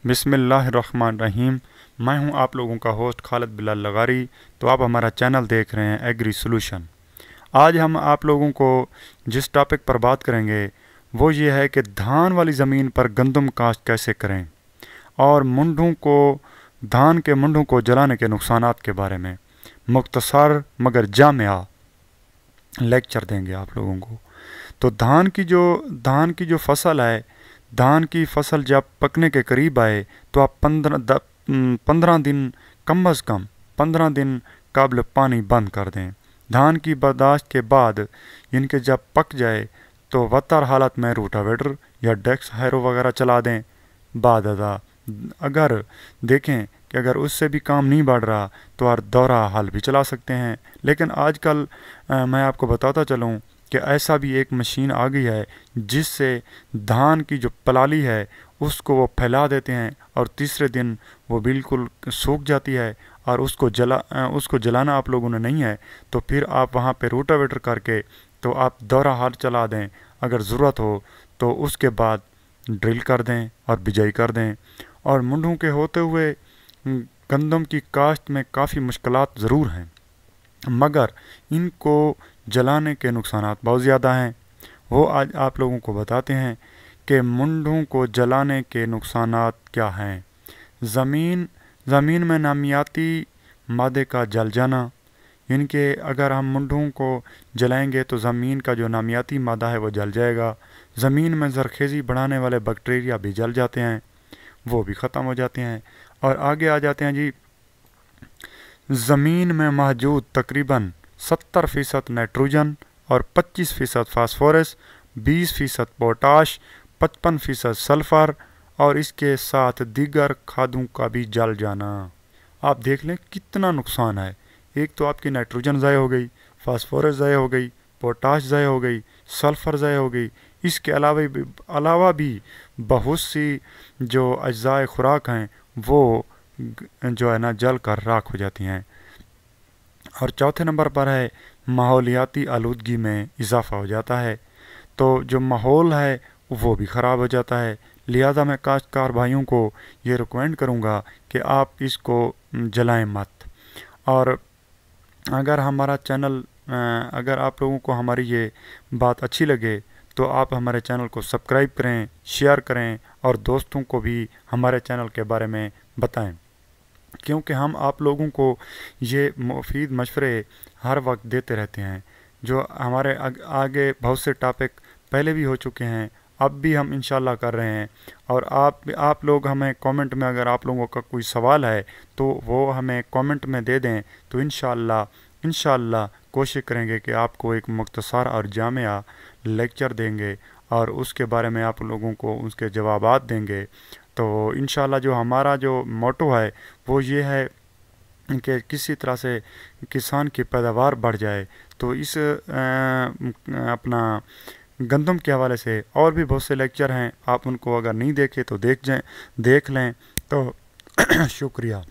बिस्मिल्लाहिर्रहमानिर्रहीम। मैं हूं आप लोगों का होस्ट खालिद बिलाल लगारी। तो आप हमारा चैनल देख रहे हैं एग्री सोल्यूशन। आज हम आप लोगों को जिस टॉपिक पर बात करेंगे वो ये है कि धान वाली ज़मीन पर गंदम काश्त कैसे करें और मुंडों को धान के मुंडों को जलाने के नुकसानात के बारे में मुख्तसर मगर जामिया लेक्चर देंगे आप लोगों को। तो धान की जो फसल है, धान की फसल जब पकने के करीब आए तो आप 15 दिन कम अज़ कम 15 दिन काबिल पानी बंद कर दें। धान की बर्दाश्त के बाद इनके जब पक जाए तो वतर हालत में रोटावेटर या डेक्स हैरो वगैरह चला दें। बाद अगर देखें कि अगर उससे भी काम नहीं बढ़ रहा तो आप दौरा हल भी चला सकते हैं। लेकिन आजकल मैं आपको बताता चलूँ कि ऐसा भी एक मशीन आ गई है जिससे धान की जो पलाली है उसको वो फैला देते हैं और तीसरे दिन वो बिल्कुल सूख जाती है। और उसको जलाना आप लोगों ने नहीं है तो फिर आप वहाँ पे रोटावेटर करके तो आप दौरा हाल चला दें। अगर ज़रूरत हो तो उसके बाद ड्रिल कर दें और बिजाई कर दें। और मुंडों के होते हुए गंदम की काश्त में काफ़ी मुश्किलात ज़रूर हैं, मगर इनको जलाने के नुकसानात बहुत ज़्यादा हैं। वो आज आप लोगों को बताते हैं कि मुंडों को जलाने के नुकसानात क्या हैं। ज़मीन में नामियाती मादे का जल जाना, इनके अगर हम मुंडों को जलाएंगे तो ज़मीन का जो नामियाती मादा है वो जल जाएगा। ज़मीन में ज़रखेज़ी बढ़ाने वाले बैक्टीरिया भी जल जाते हैं, वो भी ख़त्म हो जाते हैं। और आगे आ जाते हैं जी, ज़मीन में मौजूद तकरीबन 70% नाइट्रोजन और 25% फास्फोरस, 20% पोटाश, 55% सल्फ़र और इसके साथ दीगर खादों का भी जल जाना। आप देख लें कितना नुकसान है। एक तो आपकी नाइट्रोजन ज़ाय हो गई, फास्फोरस ज़ाय हो गई, पोटाश ज़ाय हो गई, सल्फ़र ज़ाय हो गई। इसके अलावा भी बहुत सी जो अज्जाए खुराक हैं वो जो है ना जल कर राख हो जाती हैं। और चौथे नंबर पर है माहौलियाती आलूदगी में इजाफ़ा हो जाता है, तो जो माहौल है वो भी ख़राब हो जाता है। लिहाजा मैं काश्तकार भाइयों को ये रिकमेंड करूँगा कि आप इसको जलाएं मत। और अगर हमारा चैनल अगर आप लोगों को हमारी ये बात अच्छी लगे तो आप हमारे चैनल को सब्सक्राइब करें, शेयर करें और दोस्तों को भी हमारे चैनल के बारे में बताएं, क्योंकि हम आप लोगों को ये मुफीद मशवरे हर वक्त देते रहते हैं। जो हमारे आगे बहुत से टॉपिक पहले भी हो चुके हैं, अब भी हम इंशाल्लाह कर रहे हैं। और आप लोग हमें कमेंट में अगर आप लोगों का कोई सवाल है तो वो हमें कमेंट में दे दें, तो इंशाल्लाह कोशिश करेंगे कि आपको एक मुख्तसर और जामिया लेक्चर देंगे और उसके बारे में आप लोगों को उसके जवाबात देंगे। तो इंशाल्लाह जो हमारा जो मोटो है वो ये है कि किसी तरह से किसान की पैदावार बढ़ जाए। तो इस अपना गंदम के हवाले से और भी बहुत से लेक्चर हैं, आप उनको अगर नहीं देखे तो देख लें। तो शुक्रिया।